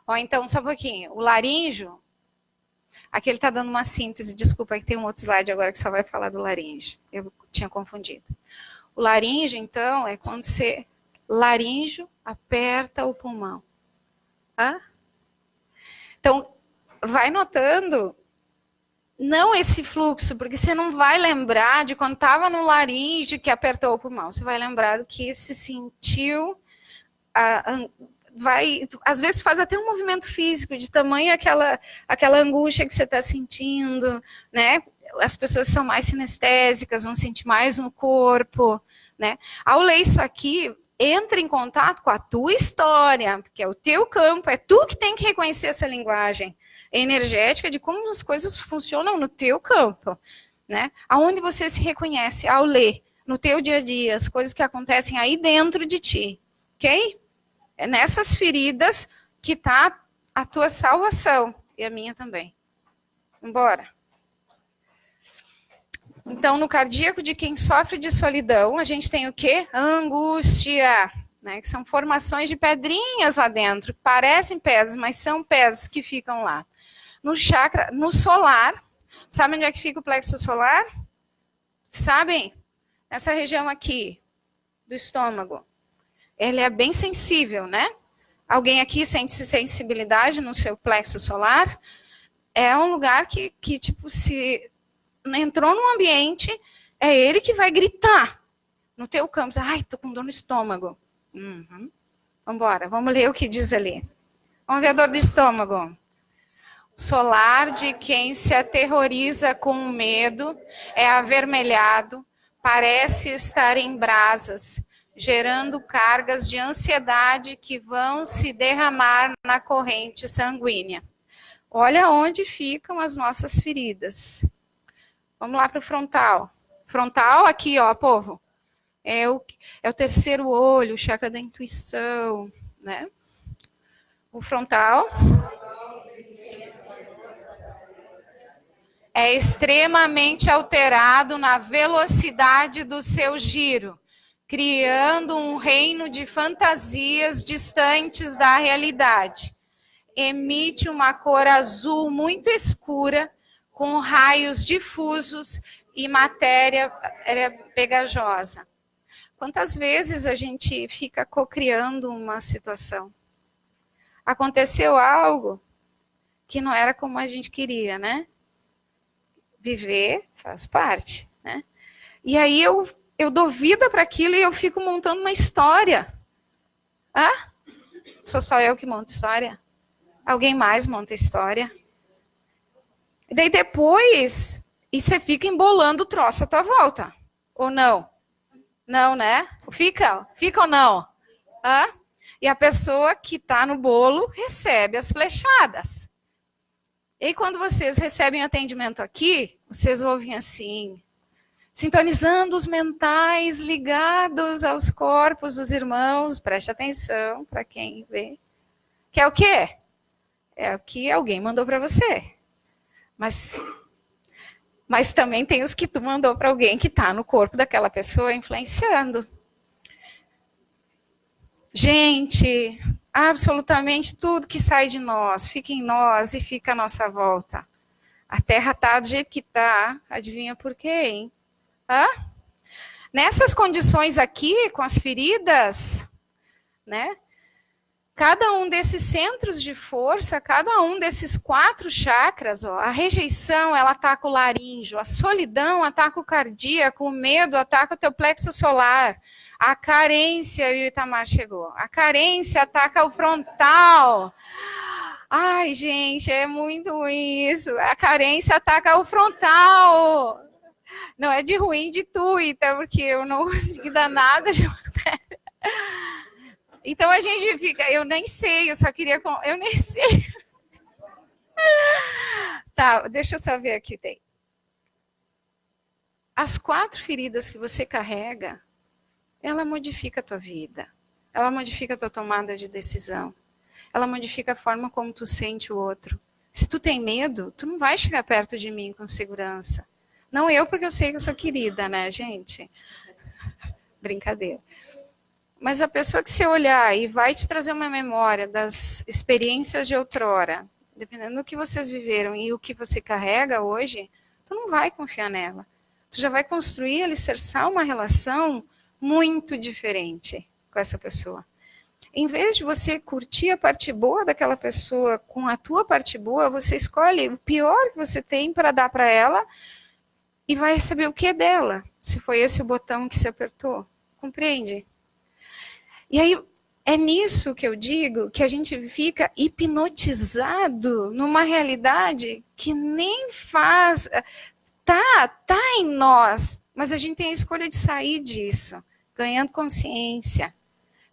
Ó, então, só um pouquinho. O laríngeo, aqui ele está dando uma síntese, desculpa, que tem um outro slide agora que só vai falar do laríngeo. Eu tinha confundido. O laríngeo, então, é quando você, laríngeo, aperta o pulmão. Hã? Então, vai notando, não esse fluxo, porque você não vai lembrar de quando estava no laríngeo que apertou o pulmão. Você vai lembrar do que se sentiu, às vezes faz até um movimento físico, de tamanho aquela angústia que você está sentindo, né? As pessoas que são mais sinestésicas vão sentir mais no corpo, né? Ao ler isso aqui, entra em contato com a tua história, porque é o teu campo, é tu que tem que reconhecer essa linguagem energética de como as coisas funcionam no teu campo, né? Aonde você se reconhece ao ler, no teu dia a dia, as coisas que acontecem aí dentro de ti, ok? É nessas feridas que está a tua salvação, e a minha também. Vambora. Então, no cardíaco de quem sofre de solidão, a gente tem o quê? Angústia, né? Que são formações de pedrinhas lá dentro, que parecem pedras, mas são pedras que ficam lá. No chakra, no solar, sabe onde é que fica o plexo solar? Sabem? Essa região aqui, do estômago. Ele é bem sensível, né? Alguém aqui sente sensibilidade no seu plexo solar? É um lugar que tipo, se entrou num ambiente, é ele que vai gritar no teu campo. Ai, tô com dor no estômago. Uhum. Vambora, vamos ler o que diz ali. Vamos ver a dor do estômago. Solar de quem se aterroriza com o medo é avermelhado, parece estar em brasas, gerando cargas de ansiedade que vão se derramar na corrente sanguínea. Olha onde ficam as nossas feridas. Vamos lá para o frontal. Frontal, aqui, ó, povo. É o terceiro olho, o chakra da intuição, né? O frontal é extremamente alterado na velocidade do seu giro, criando um reino de fantasias distantes da realidade. Emite uma cor azul muito escura, com raios difusos e matéria pegajosa. Quantas vezes a gente fica cocriando uma situação? Aconteceu algo que não era como a gente queria, né? Viver faz parte, né? E aí eu dou vida para aquilo e eu fico montando uma história. Ah? Sou só eu que monto história? Alguém mais monta história? E daí depois, e você fica embolando o troço à tua volta. Ou não? Não, né? Fica ou não? Hã? E a pessoa que está no bolo recebe as flechadas. E quando vocês recebem atendimento aqui, vocês ouvem assim, sintonizando os mentais ligados aos corpos dos irmãos, preste atenção para quem vê. Que é o quê? É o que alguém mandou para você. Mas também tem os que tu mandou para alguém que está no corpo daquela pessoa influenciando. Gente, absolutamente tudo que sai de nós, fica em nós e fica à nossa volta. A Terra está do jeito que está, adivinha por quê, hein? Hã? Nessas condições aqui, com as feridas, né? Cada um desses centros de força, cada um desses 4 chakras, ó, a rejeição, ela ataca o laríngeo, a solidão ataca o cardíaco, o medo ataca o teu plexo solar, a carência, e o Itamar chegou, a carência ataca o frontal. Ai, gente, é muito ruim isso. A carência ataca o frontal. Não é de ruim de tu, então, porque eu não consegui dar nada de matéria. Então a gente fica, eu nem sei, eu só queria, eu nem sei. Tá, deixa eu só ver aqui, tem. As 4 feridas que você carrega, ela modifica a tua vida. Ela modifica a tua tomada de decisão. Ela modifica a forma como tu sente o outro. Se tu tem medo, tu não vai chegar perto de mim com segurança. Não eu, porque eu sei que eu sou querida, né, gente? Brincadeira. Mas a pessoa que você olhar e vai te trazer uma memória das experiências de outrora, dependendo do que vocês viveram e o que você carrega hoje, tu não vai confiar nela. Tu já vai construir, alicerçar uma relação muito diferente com essa pessoa. Em vez de você curtir a parte boa daquela pessoa com a tua parte boa, você escolhe o pior que você tem para dar para ela e vai saber o que é dela, se foi esse o botão que se apertou. Compreende? E aí, é nisso que eu digo que a gente fica hipnotizado numa realidade que nem faz... Tá em nós, mas a gente tem a escolha de sair disso, ganhando consciência.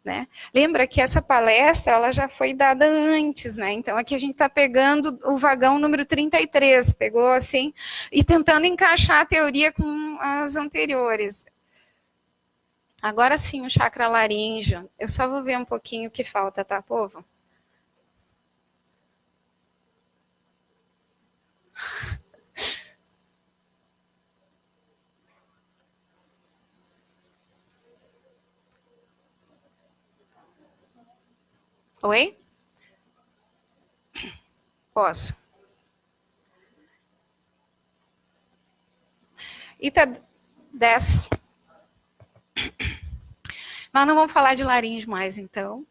Né? Lembra que essa palestra ela já foi dada antes, né? Então aqui a gente está pegando o vagão número 33, pegou assim, e tentando encaixar a teoria com as anteriores. Agora sim, o chakra laríngeo. Eu só vou ver um pouquinho o que falta, tá, povo? Oi? Posso. Ita 10. Nós não vamos falar de laríngeo mais, então.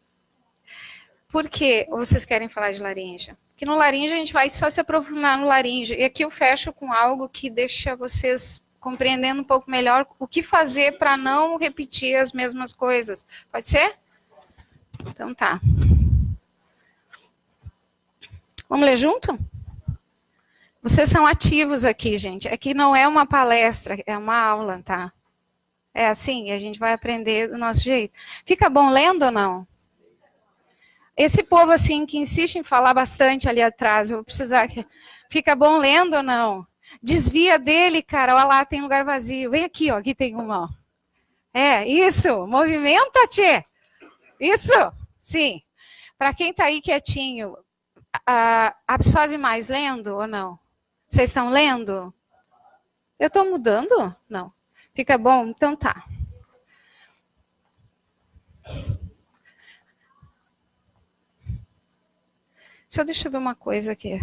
Por que vocês querem falar de laríngeo? Porque no laríngeo a gente vai só se aprofundar no laríngeo. E aqui eu fecho com algo que deixa vocês compreendendo um pouco melhor o que fazer para não repetir as mesmas coisas. Pode ser? Então tá. Vamos ler junto? Vocês são ativos aqui, gente. Aqui não é uma palestra, é uma aula, tá? É assim, a gente vai aprender do nosso jeito. Fica bom lendo ou não? Esse povo, assim, que insiste em falar bastante ali atrás, eu vou precisar que... Fica bom lendo ou não? Desvia dele, cara. Olha lá, tem lugar vazio. Vem aqui, ó. Aqui tem uma, ó. É, isso. Movimenta-te. Isso. Sim. Para quem tá aí quietinho, absorve mais lendo ou não? Vocês estão lendo? Eu estou mudando? Não. Fica bom? Então tá. Só deixa eu ver uma coisa aqui.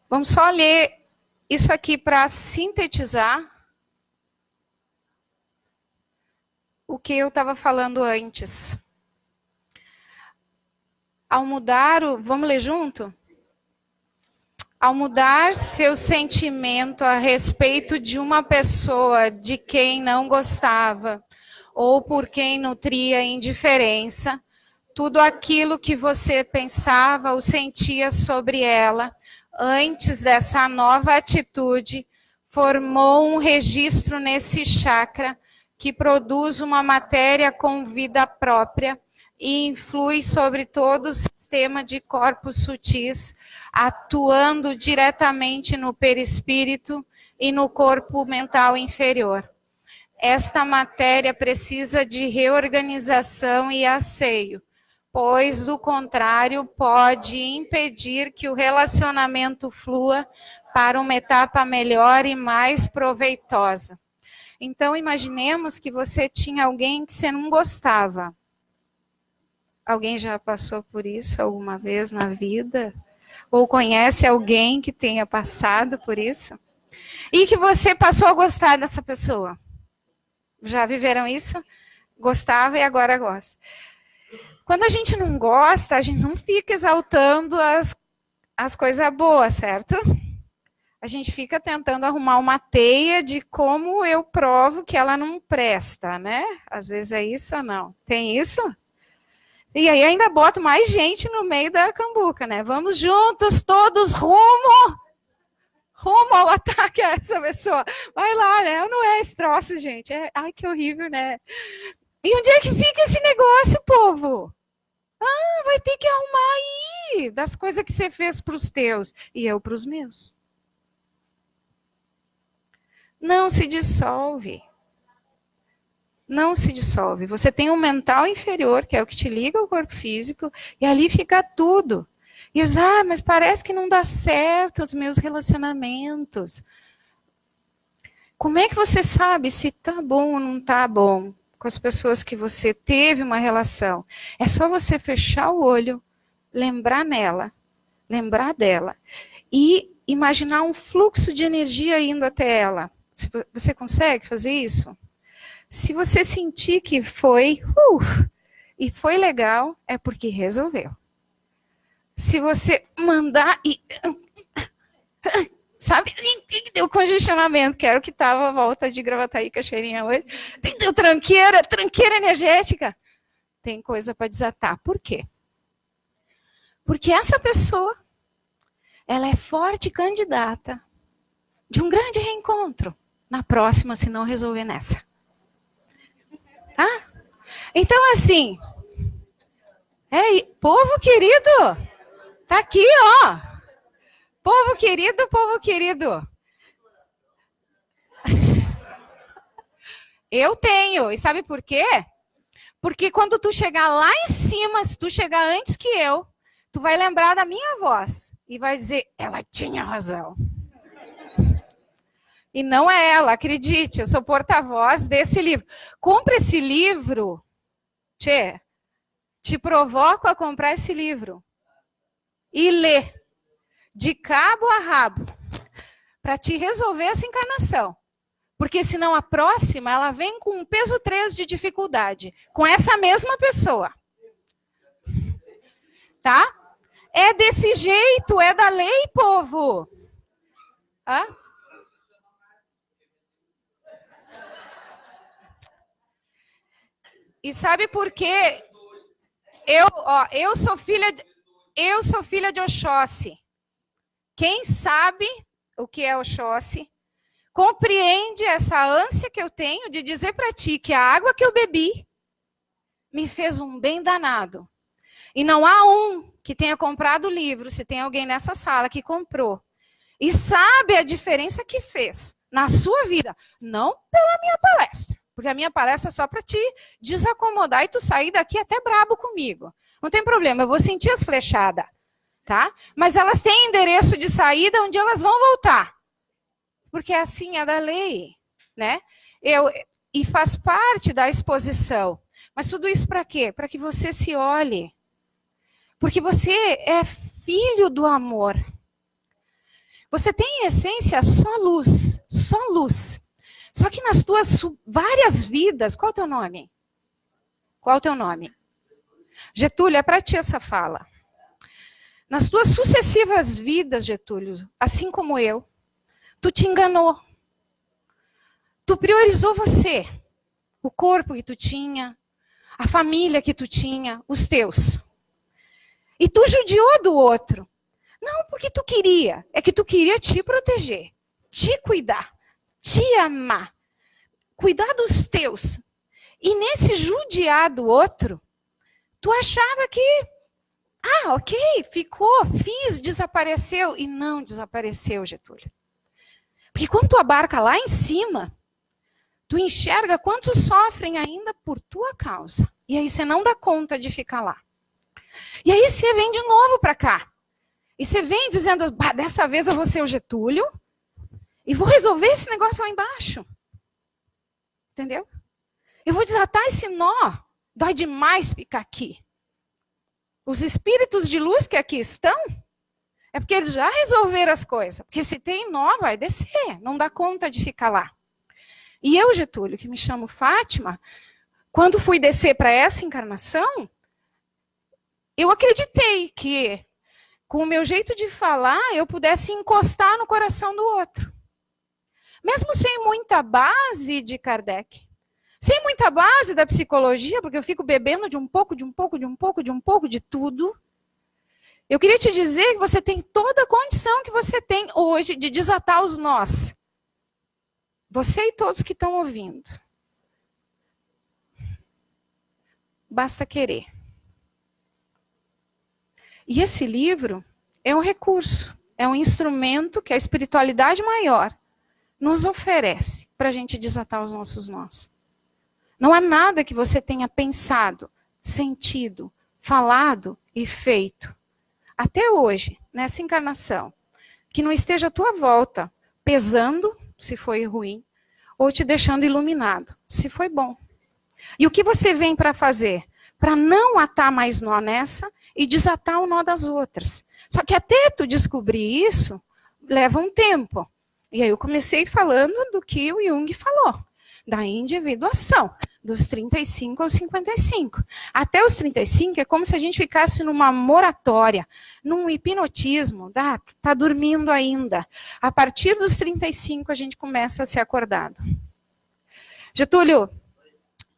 Vamos só ler isso aqui para sintetizar o que eu estava falando antes. Ao mudar o... Vamos ler junto? Ao mudar seu sentimento a respeito de uma pessoa de quem não gostava ou por quem nutria indiferença, tudo aquilo que você pensava ou sentia sobre ela antes dessa nova atitude formou um registro nesse chakra que produz uma matéria com vida própria e influi sobre todo o sistema de corpos sutis, atuando diretamente no perispírito e no corpo mental inferior. Esta matéria precisa de reorganização e asseio, pois, do contrário, pode impedir que o relacionamento flua para uma etapa melhor e mais proveitosa. Então, imaginemos que você tinha alguém que você não gostava. Alguém já passou por isso alguma vez na vida? Ou conhece alguém que tenha passado por isso? E que você passou a gostar dessa pessoa? Já viveram isso? Gostava e agora gosta. Quando a gente não gosta, a gente não fica exaltando as coisas boas, certo? A gente fica tentando arrumar uma teia de como eu provo que ela não presta, né? Às vezes é isso ou não? Tem isso? E aí ainda bota mais gente no meio da cambuca, né? Vamos juntos, todos, rumo ao ataque a essa pessoa. Vai lá, né? Não é esse troço, gente. Ai, que horrível, né? E onde é que fica esse negócio, povo? Vai ter que arrumar aí das coisas que você fez para os teus e eu para os meus. Não se dissolve. Não se dissolve. Você tem um mental inferior, que é o que te liga ao corpo físico, e ali fica tudo. E diz, mas parece que não dá certo os meus relacionamentos. Como é que você sabe se tá bom ou não tá bom com as pessoas que você teve uma relação? É só você fechar o olho, lembrar dela e imaginar um fluxo de energia indo até ela. Você consegue fazer isso? Se você sentir que foi, e foi legal, é porque resolveu. Se você mandar e sabe, deu congestionamento, que era o que estava à volta de Gravataí, Cachoeirinha hoje. Deu tranqueira energética. Tem coisa para desatar. Por quê? Porque essa pessoa, ela é forte candidata de um grande reencontro na próxima, se não resolver nessa. Tá? Então, assim, povo querido, tá aqui, ó. Povo querido, povo querido. Eu tenho. E sabe por quê? Porque quando tu chegar lá em cima, se tu chegar antes que eu, tu vai lembrar da minha voz. E vai dizer, ela tinha razão. E não é ela, acredite, eu sou porta-voz desse livro. Compre esse livro. Te provoco a comprar esse livro. E ler. De cabo a rabo. Para te resolver essa encarnação. Porque senão a próxima, ela vem com um peso 3 de dificuldade. Com essa mesma pessoa. Tá? É desse jeito, é da lei, povo. Hã? E sabe por quê? Eu sou filha de Oxóssi. Quem sabe o que é Oxóssi, compreende essa ânsia que eu tenho de dizer para ti que a água que eu bebi me fez um bem danado. E não há um que tenha comprado o livro, se tem alguém nessa sala que comprou, e sabe a diferença que fez na sua vida, não pela minha palestra, porque a minha palestra é só para te desacomodar e tu sair daqui até brabo comigo. Não tem problema, eu vou sentir as flechadas, tá? Mas elas têm endereço de saída onde elas vão voltar. Porque assim é da lei, né? E faz parte da exposição. Mas tudo isso para quê? Para que você se olhe. Porque você é filho do amor. Você tem em essência só luz, só luz. Só que nas tuas várias vidas, qual é o teu nome? Qual é o teu nome? Getúlio, é para ti essa fala. Nas tuas sucessivas vidas, Getúlio, assim como eu, tu te enganou. Tu priorizou você, o corpo que tu tinha, a família que tu tinha, os teus. E tu judiou do outro. Não porque tu queria, é que tu queria te proteger, te cuidar, te amar, cuidar dos teus. E nesse judiar do outro, tu achava que, ok, ficou, fiz, desapareceu. E não desapareceu, Getúlio. Porque quando tu abarca lá em cima, tu enxerga quantos sofrem ainda por tua causa. E aí você não dá conta de ficar lá. E aí você vem de novo para cá. E você vem dizendo, dessa vez eu vou ser o Getúlio e vou resolver esse negócio lá embaixo. Entendeu? Eu vou desatar esse nó. Dói demais ficar aqui. Os espíritos de luz que aqui estão, é porque eles já resolveram as coisas. Porque se tem nó, vai descer. Não dá conta de ficar lá. E eu, Getúlio, que me chamo Fátima, quando fui descer para essa encarnação, eu acreditei que, com o meu jeito de falar, eu pudesse encostar no coração do outro. Mesmo sem muita base de Kardec. Sem muita base da psicologia, porque eu fico bebendo de um pouco, de um pouco, de um pouco, de um pouco, de tudo. Eu queria te dizer que você tem toda a condição que você tem hoje de desatar os nós. Você e todos que estão ouvindo. Basta querer. E esse livro é um recurso, é um instrumento que a espiritualidade maior nos oferece para a gente desatar os nossos nós. Não há nada que você tenha pensado, sentido, falado e feito, até hoje, nessa encarnação, que não esteja à tua volta, pesando, se foi ruim, ou te deixando iluminado, se foi bom. E o que você vem para fazer? Para não atar mais nó nessa e desatar o nó das outras. Só que até tu descobrir isso, leva um tempo. E aí eu comecei falando do que o Jung falou, da individuação, dos 35 aos 55. Até os 35 é como se a gente ficasse numa moratória, num hipnotismo, tá dormindo ainda. A partir dos 35 a gente começa a ser acordado. Getúlio,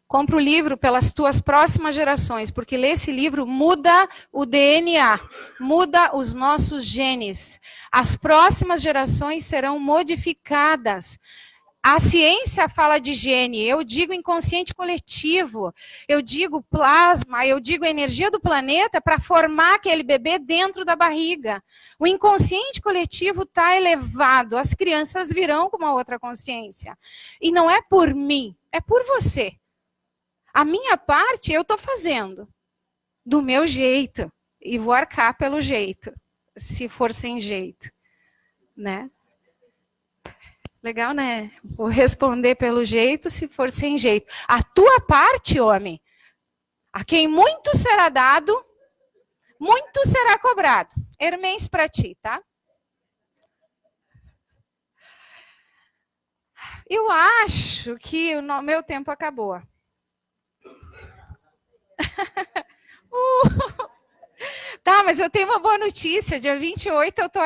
compra o livro pelas tuas próximas gerações, porque ler esse livro muda o DNA, muda os nossos genes. As próximas gerações serão modificadas. A ciência fala de gene, eu digo inconsciente coletivo, eu digo plasma, eu digo energia do planeta para formar aquele bebê dentro da barriga. O inconsciente coletivo está elevado, as crianças virão com uma outra consciência. E não é por mim, é por você. A minha parte eu estou fazendo do meu jeito e vou arcar pelo jeito, se for sem jeito, né? Legal, né? Vou responder pelo jeito, se for sem jeito. A tua parte, homem, a quem muito será dado, muito será cobrado. Hermens para ti, tá? Eu acho que o meu tempo acabou. Tá, mas eu tenho uma boa notícia. Dia 28 eu tô